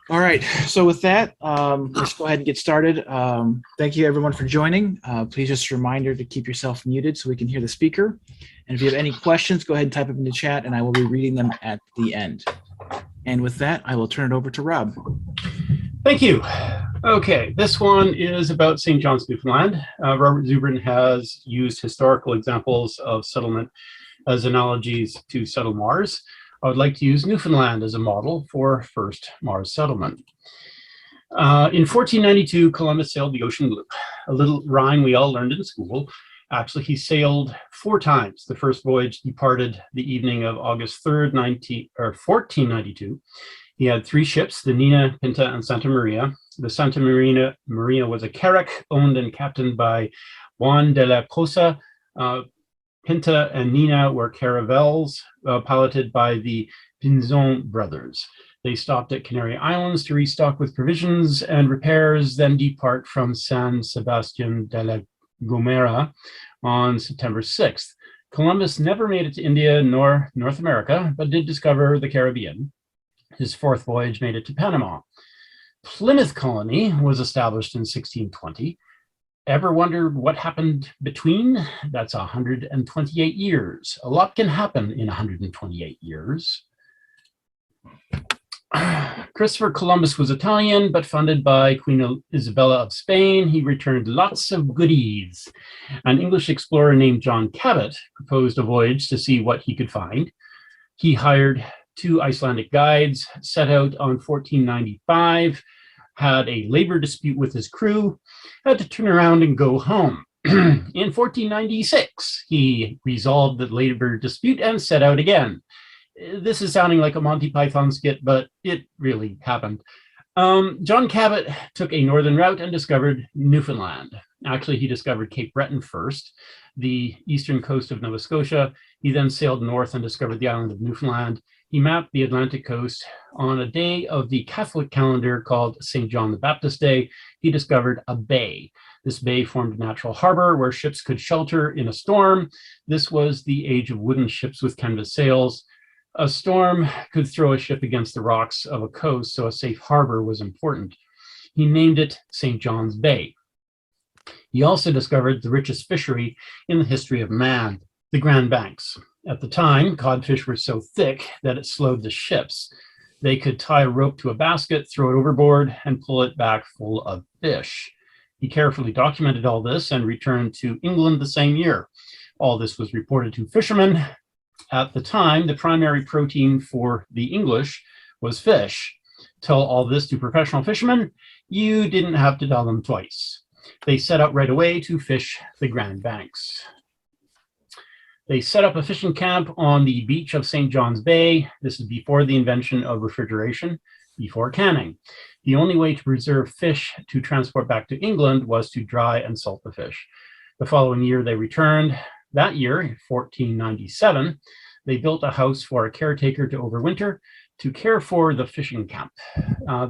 All right. So with that, let's go ahead and get started. Thank you everyone for joining. Please just a reminder to keep yourself muted so we can hear the speaker. And if you have any questions, go ahead and type them in the chat and I will be reading them at the end. And with that, I will turn it over to Rob. Thank you. Okay, this one is about St. John's, Newfoundland. Robert Zubrin has used historical examples of settlement as analogies to settle Mars. I would like to use Newfoundland as a model for first Mars settlement. In 1492, Columbus sailed the ocean blue, a little rhyme we all learned in school. Actually, he sailed 4 times. The first voyage departed the evening of August 3rd, 1492. He had 3 ships, the Nina, Pinta, and Santa Maria. The Santa Maria was a carrack owned and captained by Juan de la Cosa. Pinta and Nina were caravels piloted by the Pinzon brothers. They stopped at Canary Islands to restock with provisions and repairs, then depart from San Sebastian de la Gomera on September 6th. Columbus never made it to India nor North America, but did discover the Caribbean. His 4th voyage made it to Panama. Plymouth colony was established in 1620. Ever wondered what happened between? That's 128 years. A lot can happen in 128 years. Christopher Columbus was Italian, but funded by Queen Isabella of Spain. He returned lots of goodies. An English explorer named John Cabot proposed a voyage to see what he could find. He hired 2 Icelandic guides, set out on 1495, had a labor dispute with his crew, had to turn around and go home. In 1496, he resolved the labor dispute and set out again. This is sounding like a Monty Python skit, but it really happened. John Cabot took a northern route and discovered Newfoundland. Actually, he discovered Cape Breton first, the eastern coast of Nova Scotia. He then sailed north and discovered the island of Newfoundland. He mapped the Atlantic coast. On a day of the Catholic calendar called St. John the Baptist Day, he discovered a bay. This bay formed a natural harbor where ships could shelter in a storm. This was the age of wooden ships with canvas sails. A storm could throw a ship against the rocks of a coast, so a safe harbor was important. He named it St. John's Bay. He also discovered the richest fishery in the history of man, the Grand Banks. At the time, codfish were so thick that it slowed the ships. They could tie a rope to a basket, throw it overboard, and pull it back full of fish. He carefully documented all this and returned to England the same year. All this was reported to fishermen. At the time, the primary protein for the English was fish. Tell all this to professional fishermen, you didn't have to tell them twice. They set out right away to fish the Grand Banks. They set up a fishing camp on the beach of St. John's Bay. This is before the invention of refrigeration, before canning. The only way to preserve fish to transport back to England was to dry and salt the fish. The following year, they returned. That year, 1497, they built a house for a caretaker to overwinter to care for the fishing camp.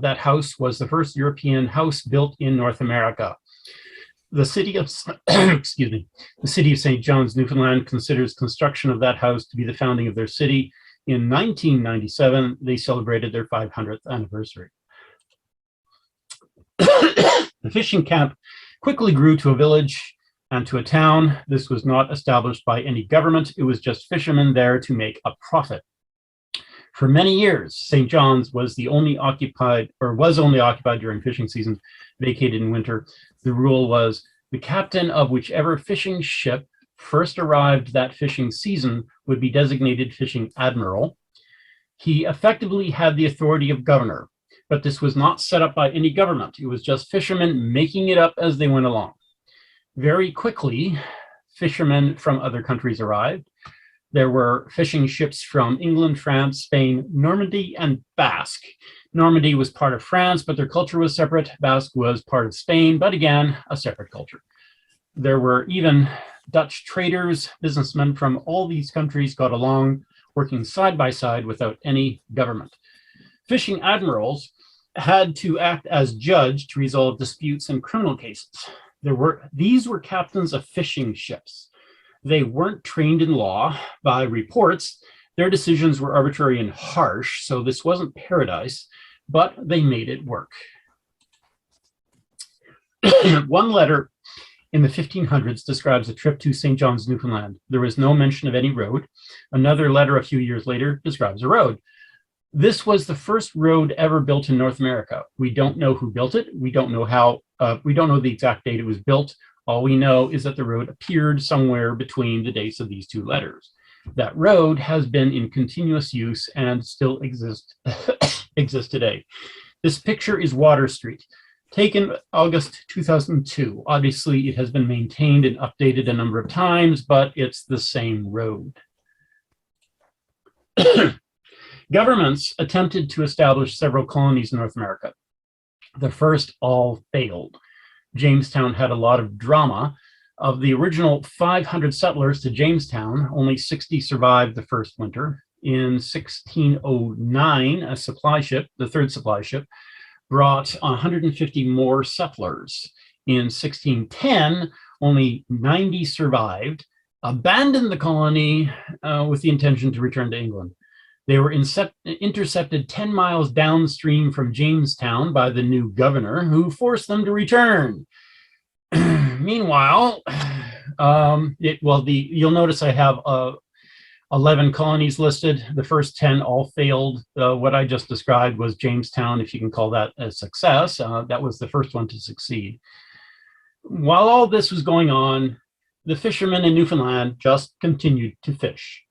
That house was the first European house built in North America. The city of the city of St. John's, Newfoundland, considers construction of that house to be the founding of their city. In 1997, they celebrated their 500th anniversary. The fishing camp quickly grew to a village and to a town. This was not established by any government. It was just fishermen there to make a profit. For many years, St. John's was only occupied during fishing season, vacated in winter. The rule was the captain of whichever fishing ship first arrived that fishing season would be designated fishing admiral. He effectively had the authority of governor, but this was not set up by any government. It was just fishermen making it up as they went along. Very quickly, fishermen from other countries arrived. There were fishing ships from England, France, Spain, Normandy, and Basque. Normandy was part of France, but their culture was separate. Basque was part of Spain, but again, a separate culture. There were even Dutch traders, businessmen from all these countries got along, working side by side without any government. Fishing admirals had to act as judge to resolve disputes and criminal cases. These were captains of fishing ships. They weren't trained in law. By reports, their decisions were arbitrary and harsh, so this wasn't paradise. but they made it work. One letter in the 1500s describes a trip to St. John's, Newfoundland. There was no mention of any road. Another letter a few years later describes a road. This was the first road ever built in North America. We don't know who built it. We don't know how, we don't know the exact date it was built. All we know is that the road appeared somewhere between the dates of these two letters. That road has been in continuous use and still exists today. This picture is Water Street, taken August 2002. Obviously, it has been maintained and updated a number of times, but it's the same road. Governments attempted to establish several colonies in North America. The first all failed. Jamestown had a lot of drama. Of the original 500 settlers to Jamestown, only 60 survived the first winter. In 1609, a supply ship, the third supply ship, brought 150 more settlers. In 1610, only 90 survived, abandoned the colony with the intention to return to England. They were intercepted 10 miles downstream from Jamestown by the new governor, who forced them to return. Meanwhile, you'll notice I have 11 colonies listed. The first 10 all failed. What I just described was Jamestown, if you can call that a success. That was the first one to succeed. While all this was going on, the fishermen in Newfoundland just continued to fish.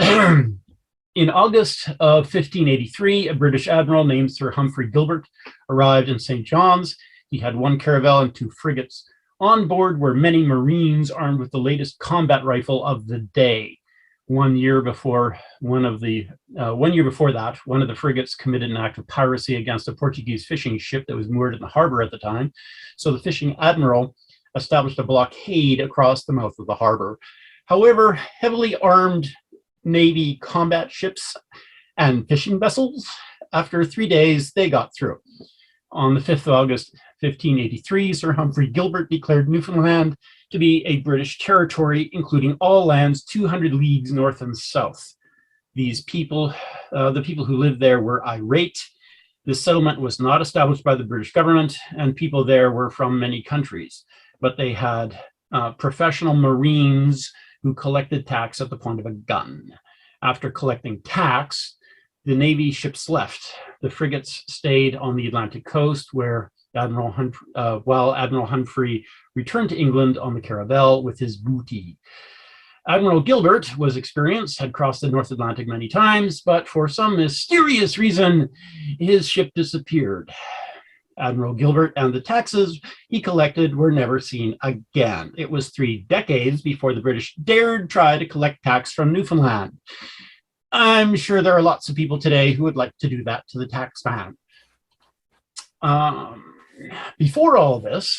In August of 1583, a British admiral named Sir Humphrey Gilbert arrived in St. John's. He had one caravel and 2 frigates. On board were many Marines armed with the latest combat rifle of the day. 1 year before one of the frigates committed an act of piracy against a Portuguese fishing ship that was moored in the harbor at the time. So the fishing admiral established a blockade across the mouth of the harbor. However, heavily armed Navy combat ships and fishing vessels, after 3 days, they got through. On the 5th of August, 1583, Sir Humphrey Gilbert declared Newfoundland to be a British territory, including all lands 200 leagues north and south. These people, the people who lived there, were irate. The settlement was not established by the British government, and people there were from many countries, but they had professional Marines who collected tax at the point of a gun. After collecting tax, the Navy ships left. The frigates stayed on the Atlantic coast, where while Admiral Humphrey returned to England on the caravel with his booty. Admiral Gilbert was experienced, had crossed the North Atlantic many times, but for some mysterious reason, his ship disappeared. Admiral Gilbert and the taxes he collected were never seen again. It was 3 decades before the British dared try to collect tax from Newfoundland. I'm sure there are lots of people today who would like to do that to the tax man. Before all this,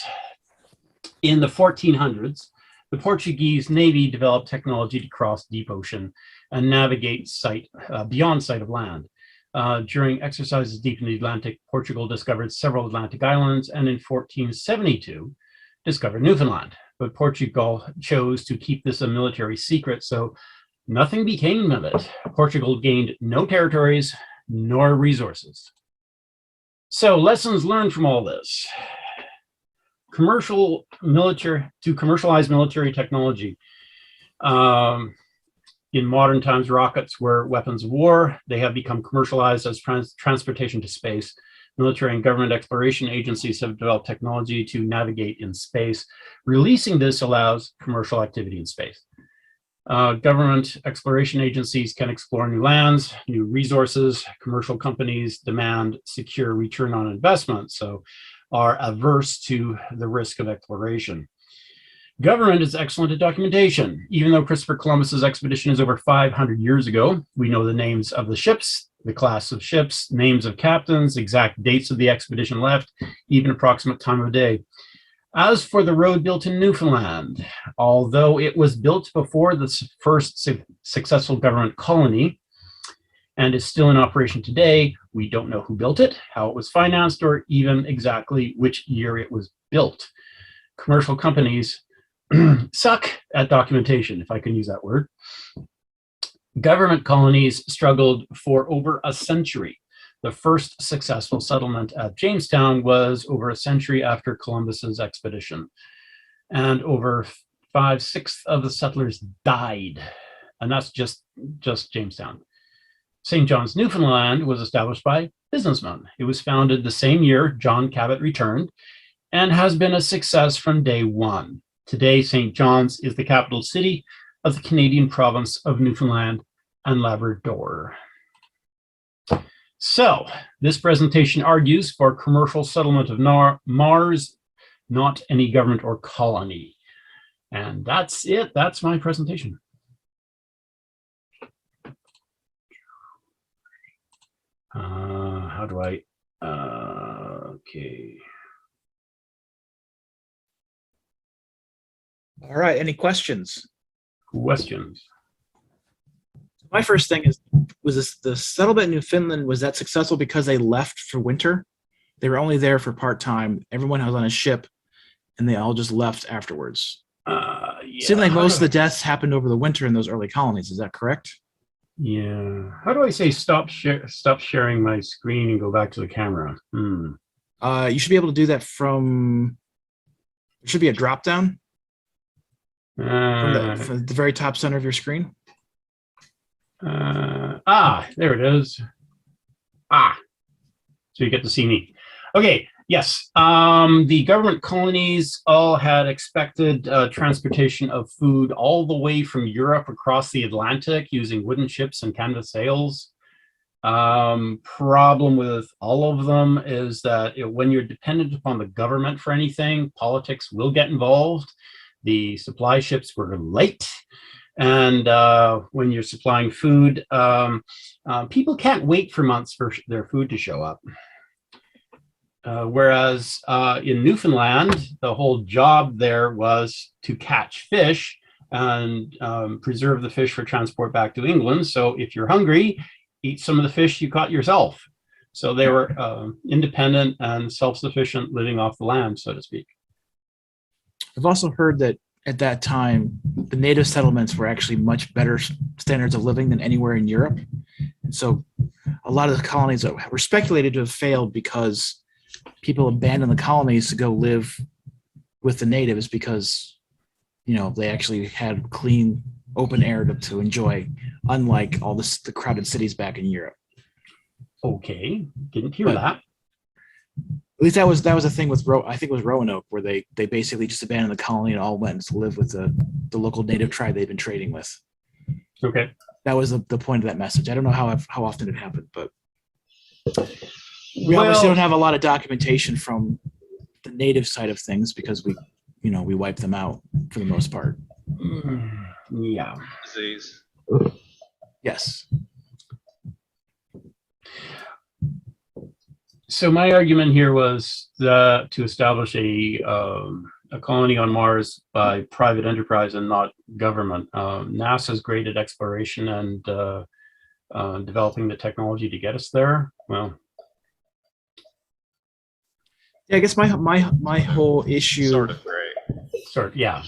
in the 1400s, the Portuguese Navy developed technology to cross deep ocean and navigate beyond sight of land. During exercises deep in the Atlantic, Portugal discovered several Atlantic islands, and in 1472 discovered Newfoundland. But Portugal chose to keep this a military secret, so nothing became of it. Portugal gained no territories nor resources. So lessons learned from all this. To commercialize military technology. In modern times, rockets were weapons of war. They have become commercialized as transportation to space. Military and government exploration agencies have developed technology to navigate in space. Releasing this allows commercial activity in space. Government exploration agencies can explore new lands, new resources. Commercial companies demand secure return on investment, so are averse to the risk of exploration. Government is excellent at documentation. Even though Christopher Columbus's expedition is over 500 years ago, we know the names of the ships, the class of ships, names of captains, exact dates of the expedition left, even approximate time of day. As for the road built in Newfoundland, although it was built before the first successful government colony and is still in operation today, we don't know who built it, how it was financed, or even exactly which year it was built. Commercial companies suck at documentation, if I can use that word. Government colonies struggled for over a century. The first successful settlement at Jamestown was over a century after Columbus's expedition. And over 5/6 of the settlers died. And that's just Jamestown. St. John's, Newfoundland was established by businessmen. It was founded the same year John Cabot returned and has been a success from day one. Today, St. John's is the capital city of the Canadian province of Newfoundland and Labrador. So, this presentation argues for commercial settlement of Mars, not any government or colony. And that's it. That's my presentation. How do I, okay. All right, any questions? Questions? My first thing is, was this the settlement in Newfoundland, was that successful because they left for winter? They were only there for part-time. Everyone was on a ship and they all just left afterwards. Yeah. Seemed like most of the deaths happened over the winter in those early colonies. Is that correct? Yeah. How do I say stop sharing my screen and go back to the camera? You should be able to do that from, there should be a drop down from the very top center of your screen. There it is. So you get to see me. Okay, yes. The government colonies all had expected transportation of food all the way from Europe across the Atlantic using wooden ships and canvas sails. Problem with all of them is that when you're dependent upon the government for anything, politics will get involved. The supply ships were late. And when you're supplying food, people can't wait for months for their food to show up. Whereas in Newfoundland, the whole job there was to catch fish and preserve the fish for transport back to England. So if you're hungry, eat some of the fish you caught yourself. So they were independent and self-sufficient, living off the land, so to speak. I've also heard that at that time, the native settlements were actually much better standards of living than anywhere in Europe. And so a lot of the colonies were speculated to have failed because people abandoned the colonies to go live with the natives because, you know, they actually had clean, open air to enjoy, unlike all the crowded cities back in Europe. Okay, didn't hear that. At least that was a thing with I think it was Roanoke, where they basically just abandoned the colony and all went to live with the local native tribe they'd been trading with. Okay, that was the point of that message. I don't know how often it happened, but we obviously don't have a lot of documentation from the native side of things because we wipe them out for the most part. Yeah. Disease. Yes. So my argument here was to establish a colony on Mars by private enterprise and not government. NASA's great at exploration and developing the technology to get us there. Well, yeah, I guess my whole issue Sort of gray. Yeah.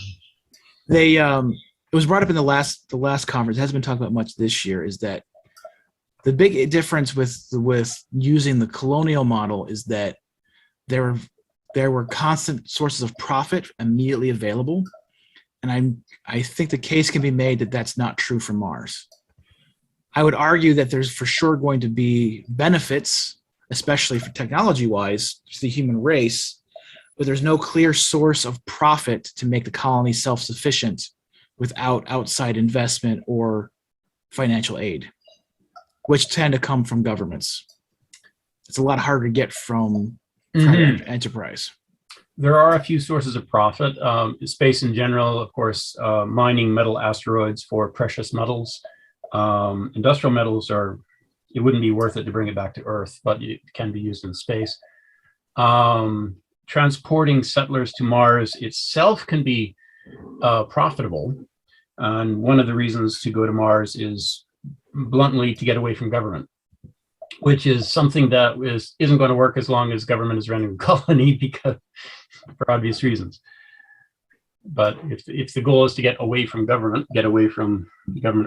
They it was brought up in the last conference. It hasn't been talked about much this year. Is that the big difference with using the colonial model is that there were constant sources of profit immediately available, and I think the case can be made that that's not true for Mars. I would argue that there's for sure going to be benefits, especially for technology-wise, to the human race, but there's no clear source of profit to make the colony self-sufficient without outside investment or financial aid, which tend to come from governments. It's a lot harder to get from private enterprise. There are a few sources of profit. Space in general, of course, mining metal asteroids for precious metals. Industrial metals it wouldn't be worth it to bring it back to Earth, but it can be used in space. Transporting settlers to Mars itself can be profitable. And one of the reasons to go to Mars is bluntly to get away from government, which is something that isn't going to work as long as government is running a colony, because for obvious reasons. But if the goal is to get away from government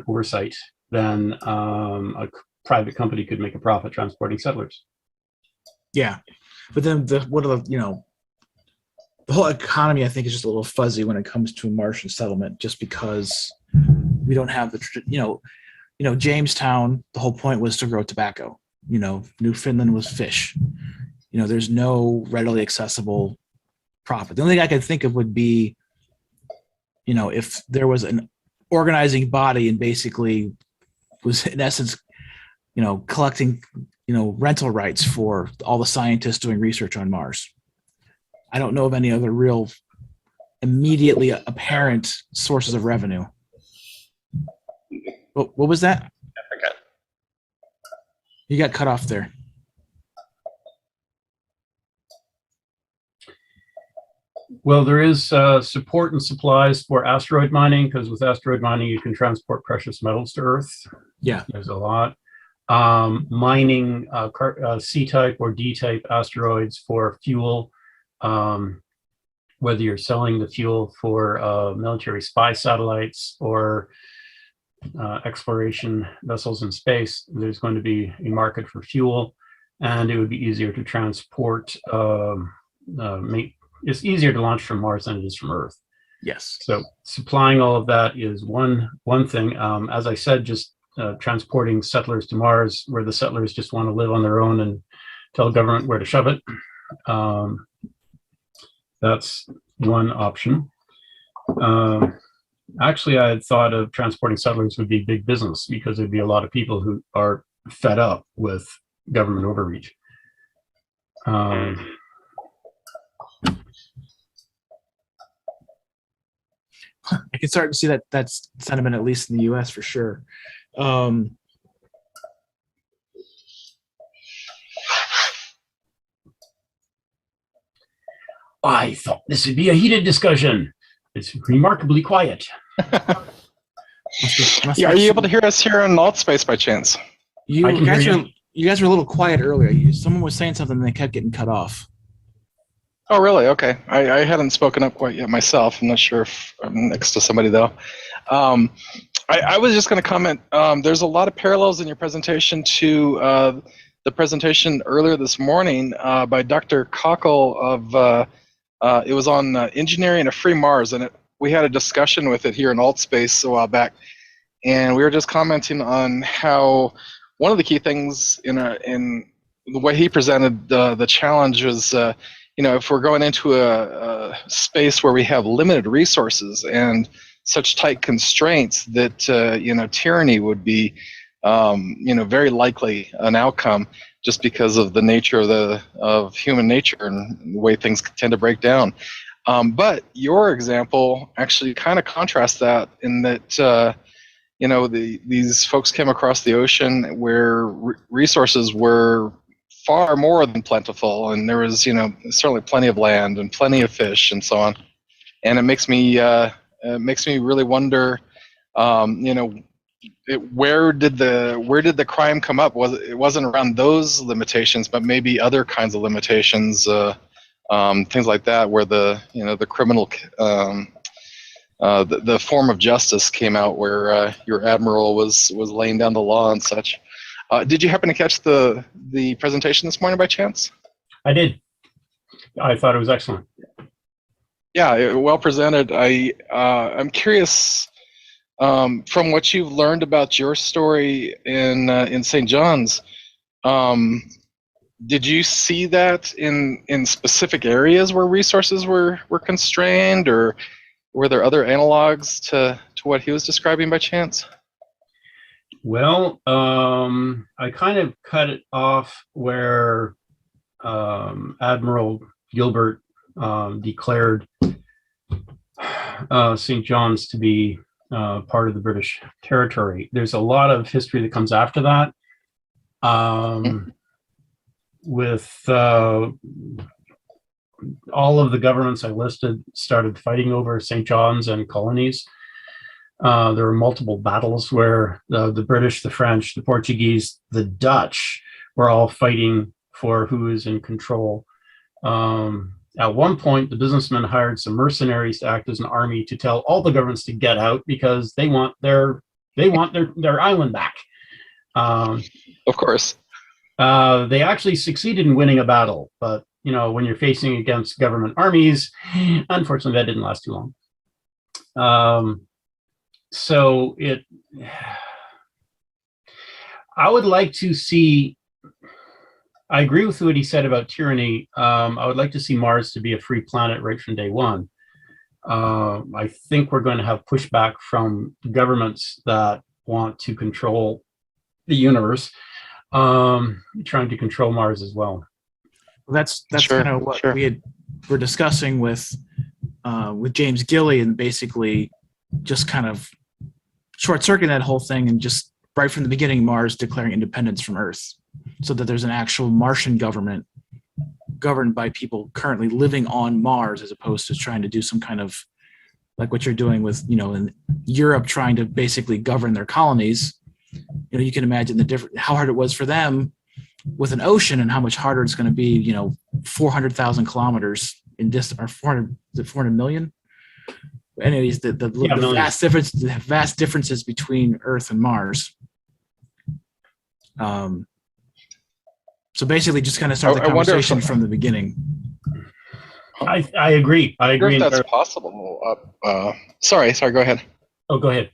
oversight, then a private company could make a profit transporting settlers. Yeah, but then the whole economy, I think, is just a little fuzzy when it comes to Martian settlement, just because we don't have Jamestown. The whole point was to grow tobacco. Newfoundland was fish. There's no readily accessible profit. The only thing I could think of would be, if there was an organizing body and basically was in essence, collecting, rental rights for all the scientists doing research on Mars. I don't know of any other real immediately apparent sources of revenue. What was that? I forgot. You got cut off there. Well, there is support and supplies for asteroid mining, because with asteroid mining, you can transport precious metals to Earth. Yeah. There's a lot. Mining C-type or D-type asteroids for fuel, whether you're selling the fuel for military spy satellites or exploration vessels in space, there's going to be a market for fuel, and it would be easier to transport. It's easier to launch from Mars than it is from Earth. Yes. So supplying all of that is one thing. As I said, just transporting settlers to Mars, where the settlers just want to live on their own and tell government where to shove it. That's one option. Actually, I had thought of transporting settlers would be big business, because there'd be a lot of people who are fed up with government overreach. I can start to see that's sentiment, at least in the U.S. for sure. I thought this would be a heated discussion. It's remarkably quiet. Yeah, are you able to hear us here on Alt Space by chance? You guys were a little quiet earlier. Someone was saying something and they kept getting cut off. Oh, really? Okay. I hadn't spoken up quite yet myself. I'm not sure if I'm next to somebody, though. I was just going to comment. There's a lot of parallels in your presentation to the presentation earlier this morning by Dr. Cockle of, it was on engineering a free Mars, and we had a discussion with it here in Alt Space a while back, and we were just commenting on how one of the key things in the way he presented the challenge was, if we're going into a space where we have limited resources and such tight constraints that tyranny would be very likely an outcome, just because of the nature of human nature and the way things tend to break down. But your example actually kind of contrasts that, in that these folks came across the ocean where resources were far more than plentiful, and there was certainly plenty of land and plenty of fish and so on. And it makes me really wonder, where did the crime come up? It wasn't around those limitations, but maybe other kinds of limitations, things like that, where the criminal the form of justice came out, where your admiral was laying down the law and such. Did you happen to catch the presentation this morning by chance? I did. I thought it was excellent. Yeah, well presented. I'm curious, from what you've learned about your story in St. John's, did you see that in specific areas where resources were constrained, or were there other analogs to what he was describing by chance? Well, I kind of cut it off where Admiral Gilbert declared St. John's to be part of the British territory. There's a lot of history that comes after that, with all of the governments I listed started fighting over St. John's and colonies. There were multiple battles where the British, the French, the Portuguese, the Dutch were all fighting for who is in control. At one point, the businessmen hired some mercenaries to act as an army to tell all the governments to get out, because they want their island back. Of course. They actually succeeded in winning a battle, but when you're facing against government armies, unfortunately, that didn't last too long. So I would like to see. I agree with what he said about tyranny. I would like to see Mars to be a free planet right from day one. I think we're going to have pushback from governments that want to control the universe, trying to control Mars as well. That's Sure, kind of what sure. we're discussing with James Gilley, and basically just kind of short circuiting that whole thing, and just right from the beginning, Mars declaring independence from Earth, so that there's an actual Martian government governed by people currently living on Mars, as opposed to trying to do some kind of like what you're doing with in Europe, trying to basically govern their colonies. You can imagine how hard it was for them with an ocean, and how much harder it's going to be. 400,000 kilometers in distance, or 400 million. Anyways, the vast differences between Earth and Mars. So basically, just kind of start the conversation from the beginning. I agree. I agree. If that's possible. Sorry. Go ahead. Oh, go ahead.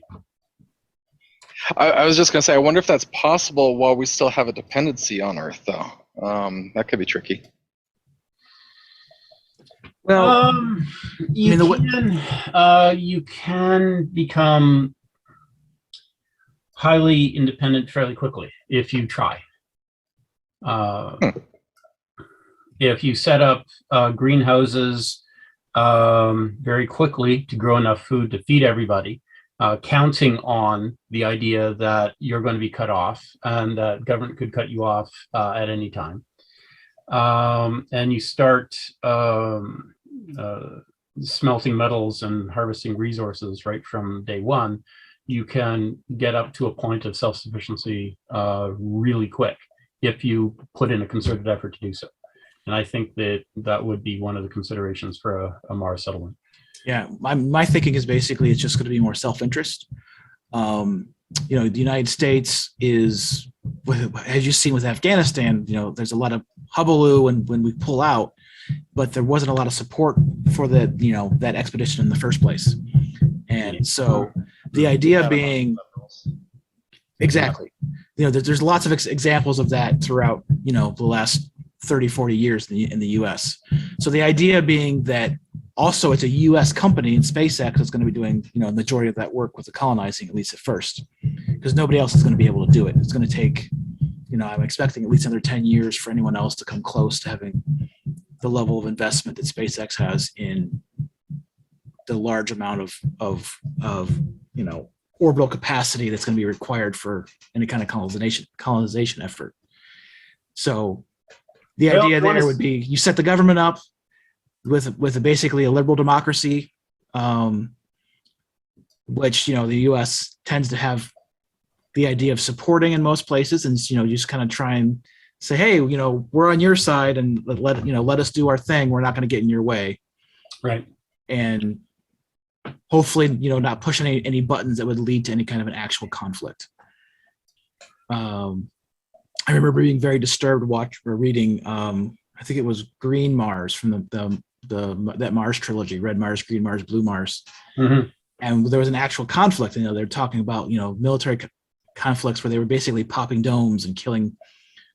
I was just going to say, I wonder if that's possible while we still have a dependency on Earth, though. That could be tricky. Well, you can become highly independent fairly quickly if you try. If you set up greenhouses very quickly to grow enough food to feed everybody, counting on the idea that you're going to be cut off and that government could cut you off at any time. And you start smelting metals and harvesting resources right from day one, you can get up to a point of self-sufficiency really quick if you put in a concerted effort to do so. And I think that would be one of the considerations for a Mars settlement. Yeah, my thinking is basically it's just going to be more self-interest. The United States is, as you've seen with Afghanistan, there's a lot of hullabaloo when we pull out, but there wasn't a lot of support for that expedition in the first place. And so the idea being, exactly, there's lots of examples of that throughout, the last 30, 40 years in the US. So the idea being that also it's a US company, and SpaceX is going to be doing, the majority of that work with the colonizing, at least at first, because nobody else is going to be able to do it. It's going to take, I'm expecting at least another 10 years for anyone else to come close to having the level of investment that SpaceX has in the large amount of orbital capacity that's going to be required for any kind of colonization effort. So the idea there would be you set the government up with basically a liberal democracy, which the U.S. tends to have the idea of supporting in most places, and you just kind of try and say, hey, we're on your side, and let us do our thing. We're not going to get in your way, right? And hopefully, not push any buttons that would lead to any kind of an actual conflict. I remember being very disturbed reading. I think it was Green Mars from that Mars trilogy: Red Mars, Green Mars, Blue Mars. Mm-hmm. And there was an actual conflict. They're talking about military conflicts where they were basically popping domes and killing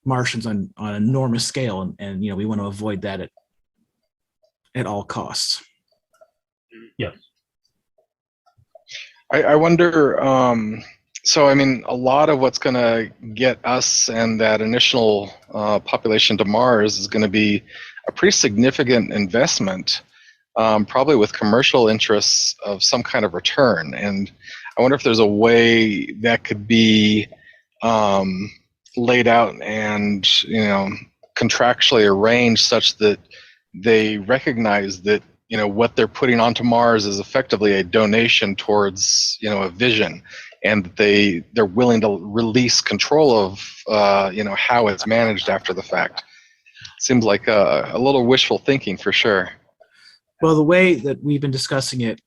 Martians on an enormous scale, and we want to avoid that at all costs. Yeah. I wonder. So, a lot of what's going to get us and that initial population to Mars is going to be a pretty significant investment, probably with commercial interests of some kind of return. And I wonder if there's a way that could be laid out and, contractually arranged such that they recognize that, what they're putting onto Mars is effectively a donation towards, a vision. And they're willing to release control of how it's managed after the fact. Seems like a little wishful thinking for sure. Well, the way that we've been discussing it,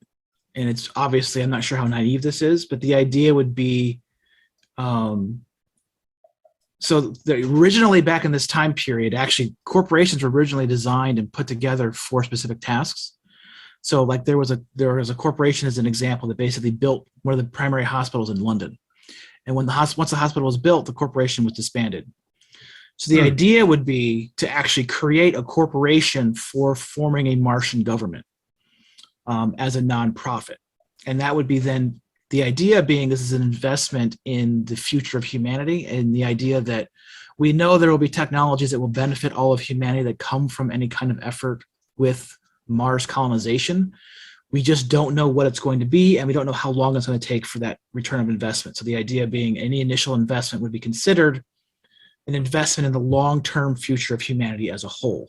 and it's obviously, I'm not sure how naive this is, but the idea would be Originally back in this time period, actually corporations were originally designed and put together for specific tasks. So like there was a corporation as an example that basically built one of the primary hospitals in London. And once the hospital was built, the corporation was disbanded. So the idea would be to actually create a corporation for forming a Martian government as a nonprofit. And that would be then the idea being this is an investment in the future of humanity, and the idea that we know there will be technologies that will benefit all of humanity that come from any kind of effort with Mars colonization. We just don't know what it's going to be, and we don't know how long it's going to take for that return of investment. So the idea being any initial investment would be considered an investment in the long-term future of humanity as a whole,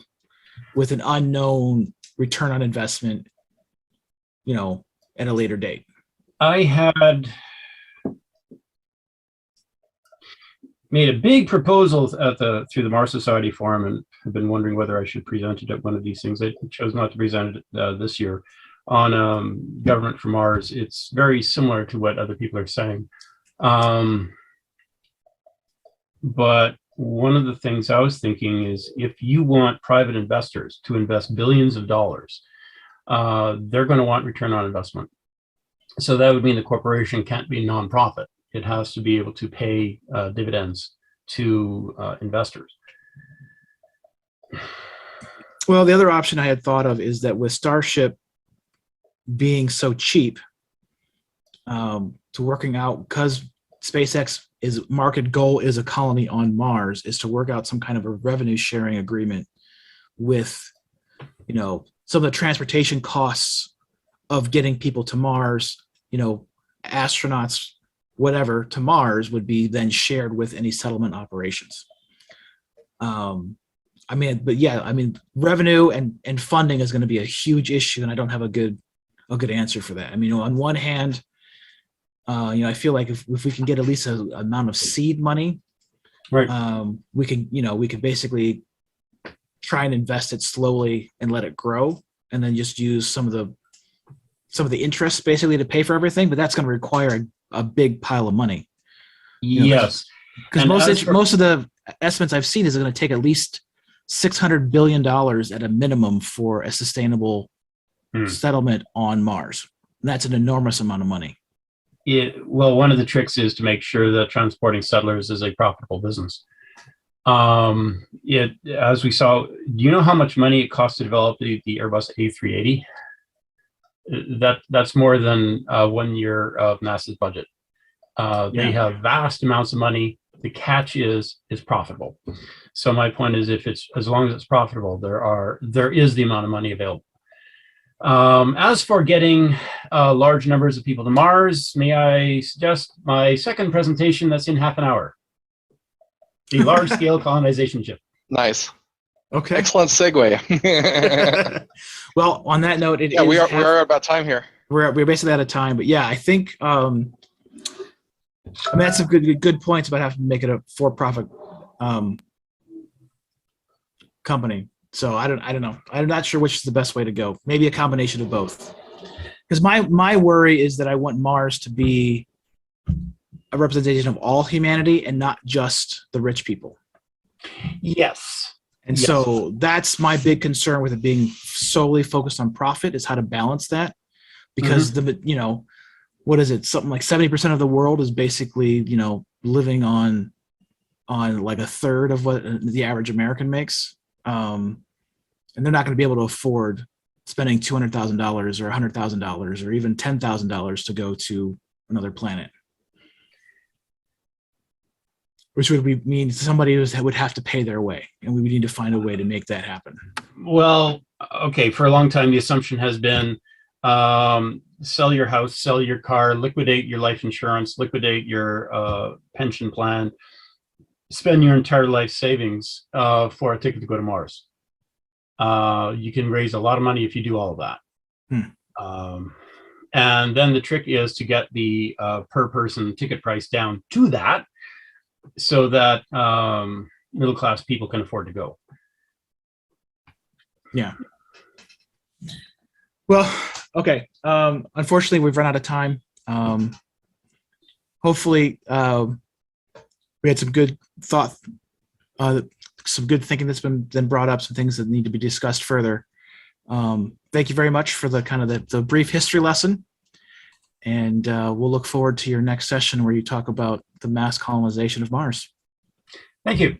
with an unknown return on investment, at a later date. I had made a big proposal through the Mars Society Forum, and have been wondering whether I should present it at one of these things. I chose not to present it this year on government for Mars. It's very similar to what other people are saying. But one of the things I was thinking is if you want private investors to invest billions of dollars, they're going to want return on investment. So that would mean the corporation can't be nonprofit. It has to be able to pay dividends to investors. Well, the other option I had thought of is that with Starship being so cheap, to working out, because SpaceX market goal is a colony on Mars, is to work out some kind of a revenue sharing agreement with, some of the transportation costs of getting people to Mars, astronauts, whatever, to Mars would be then shared with any settlement operations. Revenue and funding is going to be a huge issue, and I don't have a good answer for that. On one hand, I feel like if we can get at least an amount of seed money, right, we could basically try and invest it slowly and let it grow, and then just use some of the interest basically to pay for everything. But that's going to require a big pile of money. Yes, because most of the estimates I've seen is going to take at least $600 billion at a minimum for a sustainable settlement on Mars. And that's an enormous amount of money. One of the tricks is to make sure that transporting settlers is a profitable business. As we saw, do you know how much money it costs to develop the Airbus A380? That's more than 1 year of NASA's budget. They have vast amounts of money. The catch is profitable. So my point is, as long as it's profitable, there is the amount of money available. As for getting large numbers of people to Mars, may I suggest my second presentation that's in half an hour? The large-scale colonization ship. Nice. Okay. Excellent segue. Well, on that note, we are about time here. We're basically out of time, but yeah, I think that's some good points about having to make it a for-profit company. So I don't know. I'm not sure which is the best way to go. Maybe a combination of both. Because my worry is that I want Mars to be a representation of all humanity and not just the rich people. Yes. And so that's my big concern with it being solely focused on profit, is how to balance that. Because what is it? Something like 70% of the world is basically, living on like a third of what the average American makes. And they're not going to be able to afford spending $200,000 or $100,000 or even $10,000 to go to another planet. Which would mean somebody would have to pay their way, and we would need to find a way to make that happen. Well, okay, for a long time, the assumption has been sell your house, sell your car, liquidate your life insurance, liquidate your pension plan, spend your entire life savings for a ticket to go to Mars. You can raise a lot of money if you do all of that. And then the trick is to get the per person ticket price down to that, so that middle-class people can afford to go. Yeah. Well, okay. Unfortunately, we've run out of time. Hopefully, we had some good thought, some good thinking that's been brought up, some things that need to be discussed further. Thank you very much for the kind of the brief history lesson. And we'll look forward to your next session where you talk about the mass colonization of Mars. Thank you.